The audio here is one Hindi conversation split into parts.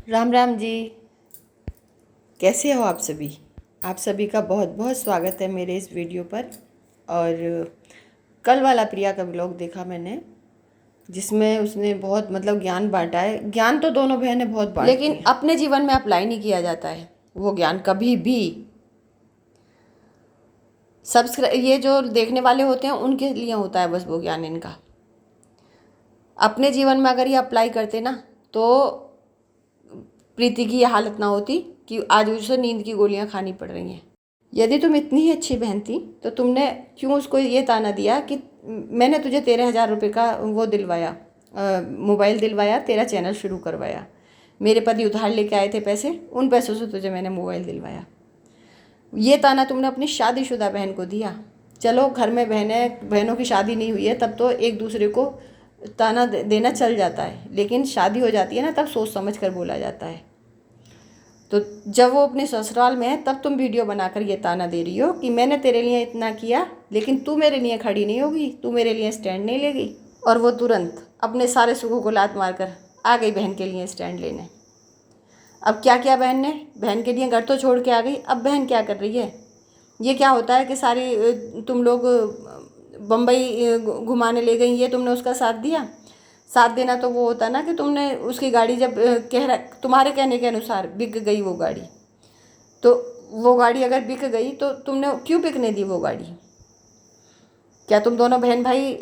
राम राम जी। कैसे हो आप सभी? आप सभी का बहुत बहुत स्वागत है मेरे इस वीडियो पर। और कल वाला प्रिया का व्लॉग देखा मैंने, जिसमें उसने बहुत ज्ञान बांटा है। ज्ञान तो दोनों बहनें बहुत बांटती हैं, लेकिन अपने जीवन में अप्लाई नहीं किया जाता है वो ज्ञान कभी भी। ये जो देखने वाले होते हैं उनके लिए होता है बस वो ज्ञान इनका। अपने जीवन में अगर ये अप्लाई करते ना तो प्रीति की ये हालत ना होती कि आज उसे नींद की गोलियां खानी पड़ रही हैं। यदि तुम इतनी ही अच्छी बहन थी तो तुमने क्यों उसको ये ताना दिया कि मैंने तुझे 13,000 रुपये का वो दिलवाया, मोबाइल दिलवाया, तेरा चैनल शुरू करवाया, मेरे पति उधार लेके आए थे पैसे, उन पैसों से तुझे मैंने मोबाइल दिलवाया। ये ताना तुमने अपनी शादीशुदा बहन को दिया। चलो घर में बहनों की शादी नहीं हुई है तब तो एक दूसरे को ताना देना चल जाता है, लेकिन शादी हो जाती है ना तब सोच समझ कर बोला जाता है। तो जब वो अपने ससुराल में है तब तुम वीडियो बनाकर ये ताना दे रही हो कि मैंने तेरे लिए इतना किया लेकिन तू मेरे लिए खड़ी नहीं होगी, तू मेरे लिए स्टैंड नहीं लेगी। और वो तुरंत अपने सारे सुखों को लात मारकर आ गई बहन के लिए स्टैंड लेने। अब क्या किया बहन ने? बहन के लिए घर तो छोड़ के आ गई। अब बहन क्या कर रही है? ये क्या होता है कि सारी तुम लोग बम्बई घुमाने ले गई, ये तुमने उसका साथ दिया? साथ देना तो वो होता ना कि तुमने उसकी गाड़ी जब तुम्हारे कहने के अनुसार बिक गई वो गाड़ी, तो वो गाड़ी अगर बिक गई तो तुमने क्यों बिकने दी वो गाड़ी? क्या तुम दोनों बहन भाई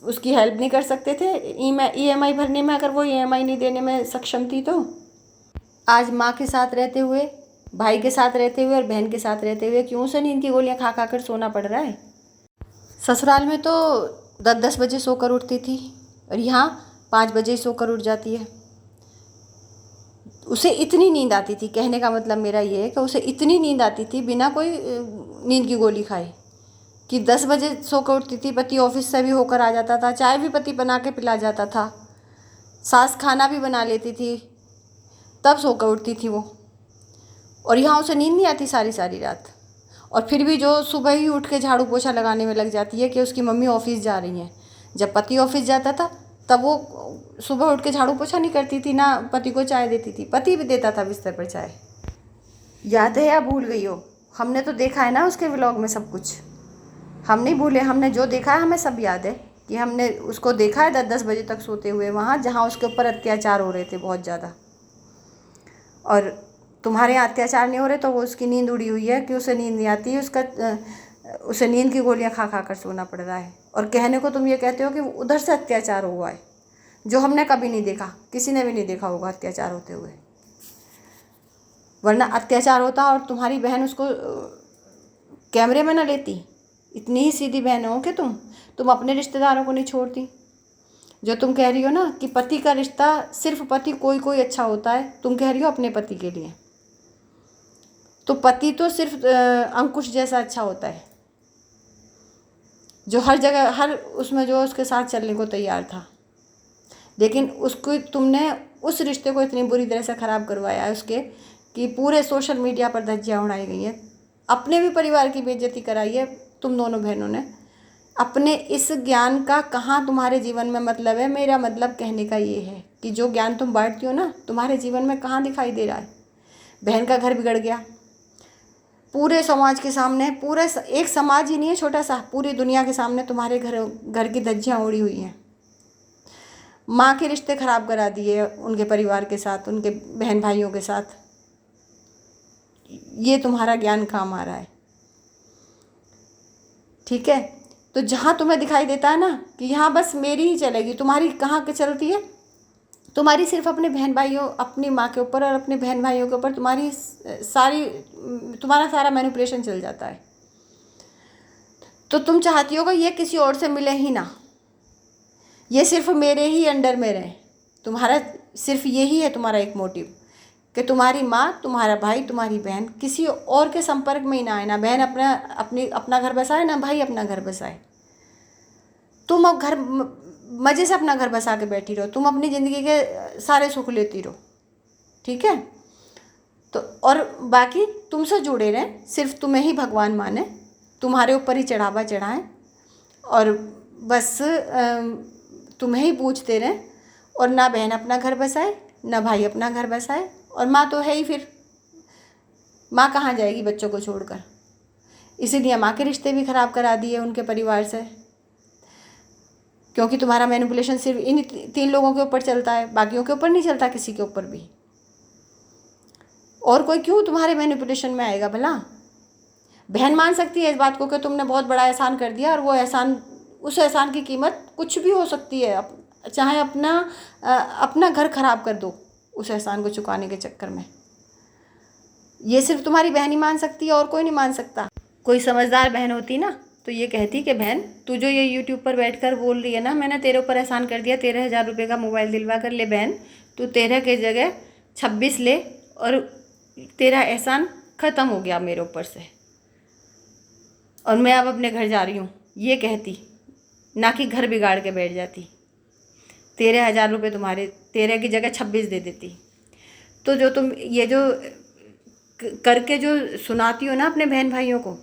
उसकी हेल्प नहीं कर सकते थे ईएमआई भरने में? अगर वो ईएमआई नहीं देने में सक्षम थी तो आज माँ के साथ रहते हुए, भाई के साथ रहते हुए और बहन के साथ रहते हुए क्यों उसे नींद की गोलियाँ खा खा कर सोना पड़ रहा है? ससुराल में तो 10-10 बजे सोकर उठती थी और यहाँ 5 बजे ही सोकर उठ जाती है। उसे इतनी नींद आती थी, कहने का मतलब मेरा ये है कि उसे इतनी नींद आती थी बिना कोई नींद की गोली खाए कि 10 बजे सोकर उठती थी। पति ऑफिस से भी होकर आ जाता था, चाय भी पति बना के पिला जाता था, सास खाना भी बना लेती थी, तब सोकर उठती थी वो। और यहाँ उसे नींद नहीं आती सारी सारी रात। और फिर भी जो सुबह ही उठ के झाड़ू पोछा लगाने में लग जाती है कि उसकी मम्मी ऑफिस जा रही हैं। जब पति ऑफिस जाता था तब वो सुबह उठ के झाड़ू पोछा नहीं करती थी, ना पति को चाय देती थी। पति भी देता था बिस्तर पर चाय। याद है या भूल गई हो? हमने तो देखा है ना उसके व्लॉग में सब कुछ। हम नहीं भूले, हमने जो देखा है हमें सब याद है कि हमने उसको देखा है 10-10 बजे तक सोते हुए वहाँ, जहाँ उसके ऊपर अत्याचार हो रहे थे बहुत ज़्यादा। और तुम्हारे यहाँ अत्याचार नहीं हो रहे तो वो उसकी नींद उड़ी हुई है कि उसे नींद नहीं आती है, उसे नींद की गोलियां खा खा कर सोना पड़ रहा है। और कहने को तुम ये कहते हो कि उधर से अत्याचार हुआ है, जो हमने कभी नहीं देखा, किसी ने भी नहीं देखा होगा अत्याचार होते हुए। वरना अत्याचार होता और तुम्हारी बहन उसको कैमरे में ना लेती। इतनी ही सीधी बहन हो कि तुम अपने रिश्तेदारों को नहीं छोड़ती। जो तुम कह रही हो ना कि पति का रिश्ता सिर्फ पति कोई कोई अच्छा होता है, तुम कह रही हो अपने पति के लिए, तो पति तो सिर्फ अंकुश जैसा अच्छा होता है, जो हर जगह हर उसमें जो उसके साथ चलने को तैयार था। लेकिन उसको तुमने उस रिश्ते को इतनी बुरी तरह से ख़राब करवाया है उसके कि पूरे सोशल मीडिया पर धज्जियाँ उड़ाई गई हैं। अपने भी परिवार की बेइज्जती कराई है तुम दोनों बहनों ने। अपने इस ज्ञान का कहाँ तुम्हारे जीवन में मतलब है? मेरा मतलब कहने का ये है कि जो ज्ञान तुम बांटती हो ना, तुम्हारे जीवन में कहाँ दिखाई दे रहा है? बहन का घर बिगड़ गया पूरे समाज के सामने, पूरे एक समाज ही नहीं है छोटा सा, पूरी दुनिया के सामने तुम्हारे घर की धज्जियाँ उड़ी हुई हैं। माँ के रिश्ते खराब करा दिए उनके परिवार के साथ, उनके बहन भाइयों के साथ। ये तुम्हारा ज्ञान काम आ रहा है, ठीक है? तो जहाँ तुम्हें दिखाई देता है ना कि यहाँ बस मेरी ही चलेगी, तुम्हारी कहाँ के चलती है? तुम्हारी सिर्फ अपने बहन भाइयों, अपनी माँ के ऊपर और अपने बहन भाइयों के ऊपर तुम्हारा सारा मैनिपुलेशन चल जाता है। तो तुम चाहती हो कि ये किसी और से मिले ही ना, ये सिर्फ मेरे ही अंडर में रहे। तुम्हारा सिर्फ यही है तुम्हारा एक मोटिव कि तुम्हारी माँ, तुम्हारा भाई, तुम्हारी बहन किसी और के संपर्क में ही ना आए। ना बहन अपना घर बसाए, ना भाई अपना घर बसाए। तुम अब मज़े से अपना घर बसा के बैठी रहो, तुम अपनी ज़िंदगी के सारे सुख लेती रहो, ठीक है? तो और बाकी तुमसे जुड़े रहें, सिर्फ तुम्हें ही भगवान माने, तुम्हारे ऊपर ही चढ़ावा चढ़ाएं और बस तुम्हें ही पूछते रहें। और ना बहन अपना घर बसाए, ना भाई अपना घर बसाए, और माँ तो है ही, फिर माँ कहाँ जाएगी बच्चों को छोड़कर। इसीलिए माँ के रिश्ते भी ख़राब करा दिए उनके परिवार से, क्योंकि तुम्हारा मैनिपुलेशन सिर्फ इन 3 लोगों के ऊपर चलता है, बाकियों के ऊपर नहीं चलता, किसी के ऊपर भी। और कोई क्यों तुम्हारे मैनिपुलेशन में आएगा भला। बहन मान सकती है इस बात को कि तुमने बहुत बड़ा एहसान कर दिया, और वो एहसान, उस एहसान की कीमत कुछ भी हो सकती है, चाहे अपना घर ख़राब कर दो उस एहसान को चुकाने के चक्कर में। ये सिर्फ तुम्हारी बहन ही मान सकती है, और कोई नहीं मान सकता। कोई समझदार बहन होती ना तो ये कहती कि बहन, तू जो ये यूट्यूब पर बैठकर बोल रही है ना, मैंने तेरे ऊपर एहसान कर दिया, 13,000 रुपये का मोबाइल दिलवा कर, ले बहन तू 13 के जगह 26 ले, और तेरा एहसान ख़त्म हो गया मेरे ऊपर से, और मैं अब अपने घर जा रही हूँ, ये कहती, ना कि घर बिगाड़ के बैठ जाती। 13,000 रुपये तुम्हारे 13 की जगह 26 दे देती। तो जो तुम ये जो करके जो सुनाती हो ना अपने बहन भाइयों को,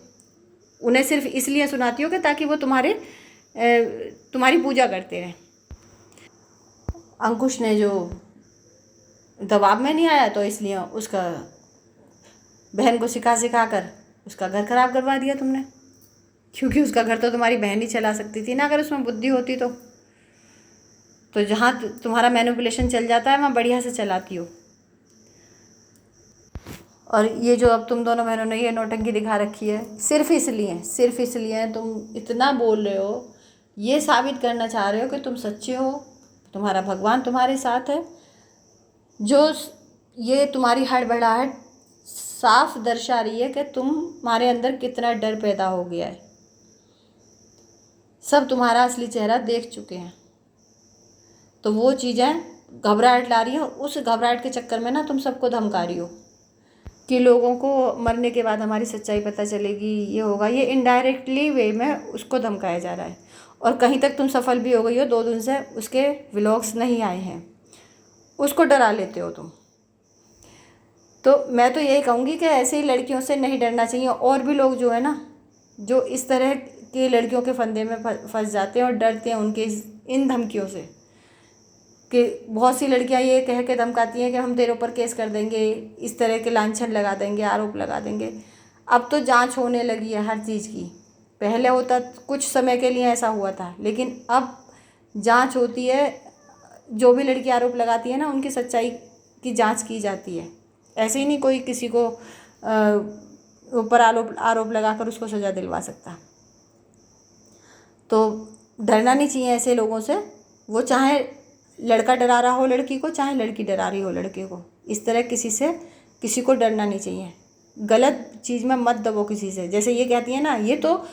उन्हें सिर्फ इसलिए सुनाती हो कि ताकि वो तुम्हारी पूजा करते रहें। अंकुश ने जो दबाव में नहीं आया, तो इसलिए उसका बहन को सिखा कर उसका घर ख़राब करवा दिया तुमने, क्योंकि उसका घर तो तुम्हारी बहन ही चला सकती थी ना, अगर उसमें बुद्धि होती तो जहाँ तुम्हारा मैनिपुलेशन चल जाता है वहाँ बढ़िया से चलाती हो। और ये जो अब तुम दोनों बहनों ने ये नौटंकी दिखा रखी है, सिर्फ इसलिए तुम इतना बोल रहे हो, ये साबित करना चाह रहे हो कि तुम सच्चे हो, तुम्हारा भगवान तुम्हारे साथ है। जो ये तुम्हारी हड़बड़ाहट साफ दर्शा रही है कि तुम्हारे अंदर कितना डर पैदा हो गया है। सब तुम्हारा असली चेहरा देख चुके हैं, तो वो चीज़ें घबराहट ला रही हैं, और उस घबराहट के चक्कर में ना तुम सबको धमका रही हो कि लोगों को मरने के बाद हमारी सच्चाई पता चलेगी, ये होगा। ये इनडायरेक्टली वे में उसको धमकाया जा रहा है, और कहीं तक तुम सफल भी हो गई हो। 2 दिन से उसके व्लॉग्स नहीं आए हैं, उसको डरा लेते हो तुम। तो मैं तो यही कहूँगी कि ऐसे ही लड़कियों से नहीं डरना चाहिए। और भी लोग जो है ना, जो इस तरह की लड़कियों के फंदे में फंस जाते हैं और डरते हैं उनके इन धमकियों से, कि बहुत सी लड़कियां ये कह के धमकाती हैं कि हम तेरे ऊपर केस कर देंगे, इस तरह के लांछन लगा देंगे, आरोप लगा देंगे। अब तो जांच होने लगी है हर चीज़ की। पहले होता कुछ समय के लिए ऐसा हुआ था, लेकिन अब जांच होती है। जो भी लड़की आरोप लगाती है ना, उनकी सच्चाई की जांच की जाती है। ऐसे ही नहीं कोई किसी को ऊपर आरोप लगाकर उसको सज़ा दिलवा सकता। तो डरना नहीं चाहिए ऐसे लोगों से। वो चाहे लड़का डरा रहा हो लड़की को, चाहे लड़की डरा रही हो लड़के को, इस तरह किसी को डरना नहीं चाहिए। गलत चीज़ में मत दबो किसी से। जैसे ये कहती है ना, ये तो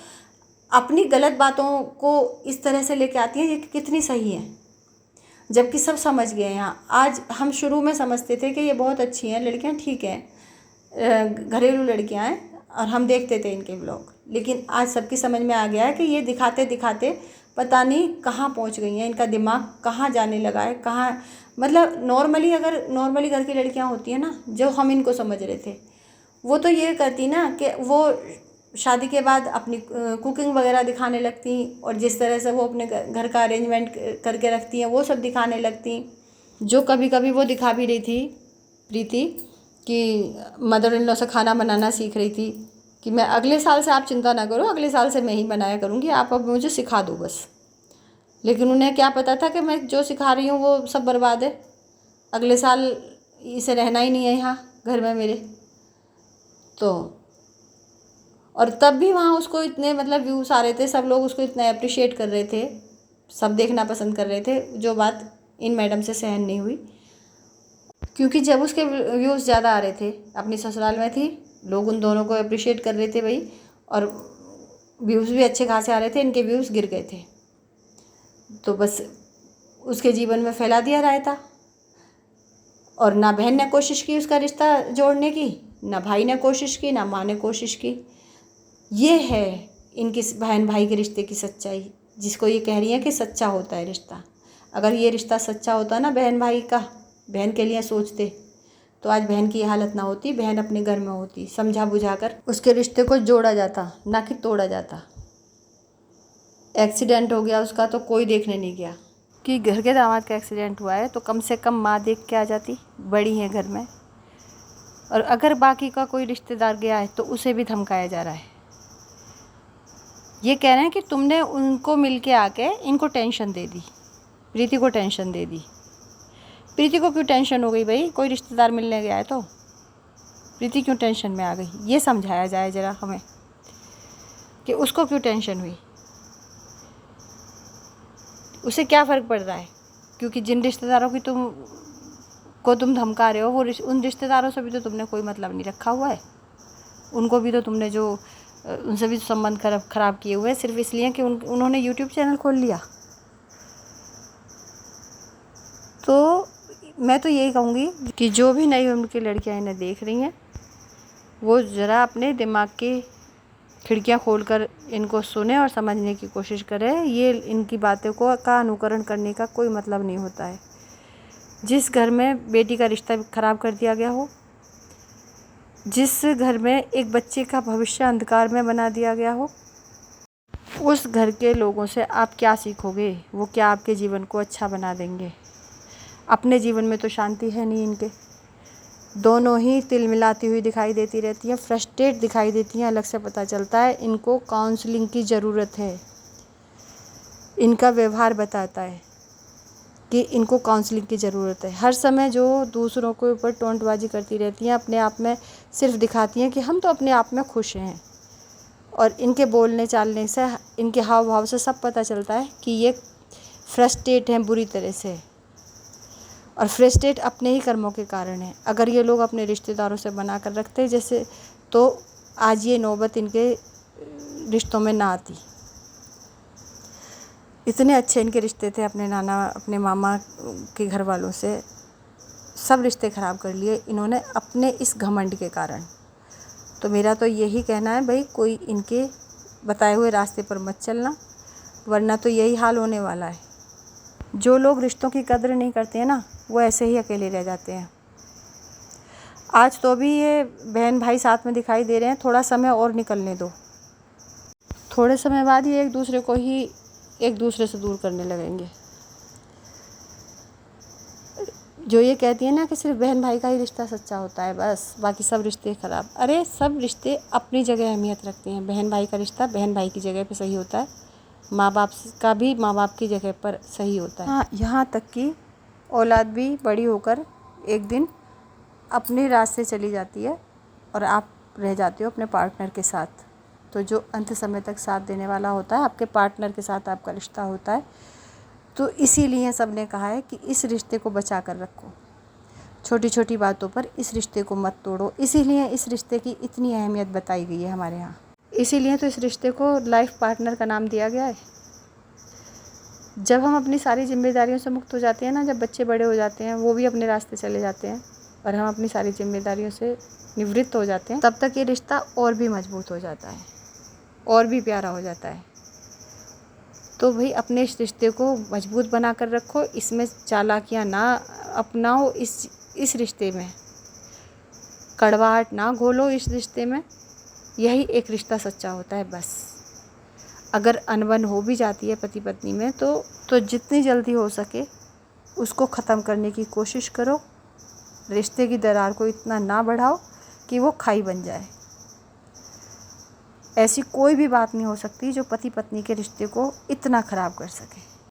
अपनी गलत बातों को इस तरह से लेके आती है, ये कितनी सही है, जबकि सब समझ गए यहाँ। आज हम शुरू में समझते थे कि ये बहुत अच्छी हैं लड़कियाँ, ठीक है, घरेलू लड़कियाँ हैं, और हम देखते थे इनके व्लॉग। लेकिन आज सबकी समझ में आ गया है कि ये दिखाते दिखाते पता नहीं कहाँ पहुँच गई हैं, इनका दिमाग कहाँ जाने लगा है, कहाँ। मतलब नॉर्मली घर की लड़कियाँ होती हैं ना, जो हम इनको समझ रहे थे, वो तो ये करती ना कि वो शादी के बाद अपनी कुकिंग वगैरह दिखाने लगती, और जिस तरह से वो अपने घर का अरेंजमेंट करके रखती हैं वो सब दिखाने लगती। जो कभी कभी वो दिखा भी रही थी प्रीति, कि मदर इन लॉ से खाना बनाना सीख रही थी, कि मैं अगले साल से, आप चिंता ना करो, अगले साल से मैं ही बनाया करूँगी, आप अब मुझे सिखा दो बस। लेकिन उन्हें क्या पता था कि मैं जो सिखा रही हूँ वो सब बर्बाद है, अगले साल इसे रहना ही नहीं है यहाँ घर में मेरे। तो और तब भी वहाँ उसको इतने मतलब व्यूज़ आ रहे थे, सब लोग उसको इतना अप्रिशिएट कर रहे थे, सब देखना पसंद कर रहे थे, जो बात इन मैडम से सहन नहीं हुई। क्योंकि जब उसके व्यूज़ ज़्यादा आ रहे थे, अपनी ससुराल में थी, लोग उन दोनों को अप्रिशिएट कर रहे थे भाई, और व्यूज़ भी अच्छे खासे आ रहे थे, इनके व्यूज़ गिर गए थे। तो बस उसके जीवन में फैला दिया रायता। और ना बहन ने कोशिश की उसका रिश्ता जोड़ने की, ना भाई ने कोशिश की, ना माँ ने कोशिश की। ये है इनकी बहन भाई के रिश्ते की सच्चाई, जिसको ये कह रही है कि सच्चा होता है रिश्ता। अगर ये रिश्ता सच्चा होता ना बहन भाई का, बहन के लिए सोचते, तो आज बहन की हालत ना होती, बहन अपने घर में होती, समझा बुझाकर उसके रिश्ते को जोड़ा जाता, ना कि तोड़ा जाता। एक्सीडेंट हो गया उसका तो कोई देखने नहीं गया, कि घर के दामाद का एक्सीडेंट हुआ है तो कम से कम माँ देख के आ जाती, बड़ी है घर में। और अगर बाकी का कोई रिश्तेदार गया है तो उसे भी धमकाया जा रहा है। ये कह रहे हैं कि तुमने उनको मिल के आके इनको टेंशन दे दी, प्रीति को टेंशन दे दी। प्रीति को क्यों टेंशन हो गई भाई? कोई रिश्तेदार मिलने गया है तो प्रीति क्यों टेंशन में आ गई? ये समझाया जाए ज़रा हमें कि उसको क्यों टेंशन हुई, उसे क्या फ़र्क पड़ रहा है? क्योंकि जिन रिश्तेदारों की तुम धमका रहे हो वो उन रिश्तेदारों से भी तो तुमने कोई मतलब नहीं रखा हुआ है। उनको भी तो तुमने उनसे भी संबंध खराब किए हुए हैं सिर्फ इसलिए कि उन्होंने यूट्यूब चैनल खोल लिया। तो मैं तो यही कहूँगी कि जो भी नई उम्र की लड़कियाँ इन्हें देख रही हैं वो ज़रा अपने दिमाग की खिड़कियाँ खोलकर इनको सुने और समझने की कोशिश करें। ये इनकी बातों का अनुकरण करने का कोई मतलब नहीं होता है। जिस घर में बेटी का रिश्ता ख़राब कर दिया गया हो, जिस घर में एक बच्चे का भविष्य अंधकार में बना दिया गया हो, उस घर के लोगों से आप क्या सीखोगे? वो क्या आपके जीवन को अच्छा बना देंगे? अपने जीवन में तो शांति है नहीं इनके, दोनों ही तिलमिलाती हुई दिखाई देती रहती हैं, फ्रस्ट्रेट दिखाई देती हैं। अलग से पता चलता है इनको काउंसलिंग की ज़रूरत है। इनका व्यवहार बताता है कि इनको काउंसलिंग की ज़रूरत है। हर समय जो दूसरों के ऊपर टोंटबाजी करती रहती हैं, अपने आप में सिर्फ दिखाती हैं कि हम तो अपने आप में खुश हैं। और इनके बोलने चालने से, इनके हाव भाव से सब पता चलता है कि ये फ्रस्ट्रेट हैं बुरी तरह से, और फ्रस्ट्रेट अपने ही कर्मों के कारण है। अगर ये लोग अपने रिश्तेदारों से बना कर रखते जैसे, तो आज ये नौबत इनके रिश्तों में ना आती। इतने अच्छे इनके रिश्ते थे अपने नाना, अपने मामा के घर वालों से। सब रिश्ते ख़राब कर लिए इन्होंने अपने इस घमंड के कारण। तो मेरा तो यही कहना है भाई, कोई इनके बताए हुए रास्ते पर मत चलना, वरना तो यही हाल होने वाला है। जो लोग रिश्तों की कदर नहीं करते हैं ना, वो ऐसे ही अकेले रह जाते हैं। आज तो भी ये बहन भाई साथ में दिखाई दे रहे हैं, थोड़ा समय और निकलने दो, थोड़े समय बाद ये एक दूसरे से दूर करने लगेंगे। जो ये कहती है ना कि सिर्फ बहन भाई का ही रिश्ता सच्चा होता है, बस बाकी सब रिश्ते ख़राब। अरे सब रिश्ते अपनी जगह अहमियत रखते हैं। बहन भाई का रिश्ता बहन भाई की जगह पे सही होता है, माँ बाप का भी माँ बाप की जगह पर सही होता है। हाँ, यहाँ तक कि औलाद भी बड़ी होकर एक दिन अपने रास्ते चली जाती है और आप रह जाते हो अपने पार्टनर के साथ। तो जो अंत समय तक साथ देने वाला होता है, आपके पार्टनर के साथ आपका रिश्ता होता है। तो इसीलिए सब ने कहा है कि इस रिश्ते को बचा कर रखो, छोटी छोटी बातों पर इस रिश्ते को मत तोड़ो। इसीलिए इस रिश्ते की इतनी अहमियत बताई गई है हमारे यहाँ। इसीलिए तो इस रिश्ते को लाइफ पार्टनर का नाम दिया गया है। जब हम अपनी सारी जिम्मेदारियों से मुक्त हो जाते हैं ना, जब बच्चे बड़े हो जाते हैं, वो भी अपने रास्ते चले जाते हैं और हम अपनी सारी जिम्मेदारियों से निवृत्त हो जाते हैं, तब तक ये रिश्ता और भी मजबूत हो जाता है और भी प्यारा हो जाता है। तो भाई अपने इस रिश्ते को मजबूत बना कर रखो, इसमें चालाकियाँ ना अपनाओ, इस रिश्ते में कड़वाहट ना घोलो इस रिश्ते में। यही एक रिश्ता सच्चा होता है बस। अगर अनबन हो भी जाती है पति पत्नी में तो जितनी जल्दी हो सके उसको ख़त्म करने की कोशिश करो। रिश्ते की दरार को इतना ना बढ़ाओ कि वो खाई बन जाए। ऐसी कोई भी बात नहीं हो सकती जो पति पत्नी के रिश्ते को इतना ख़राब कर सके।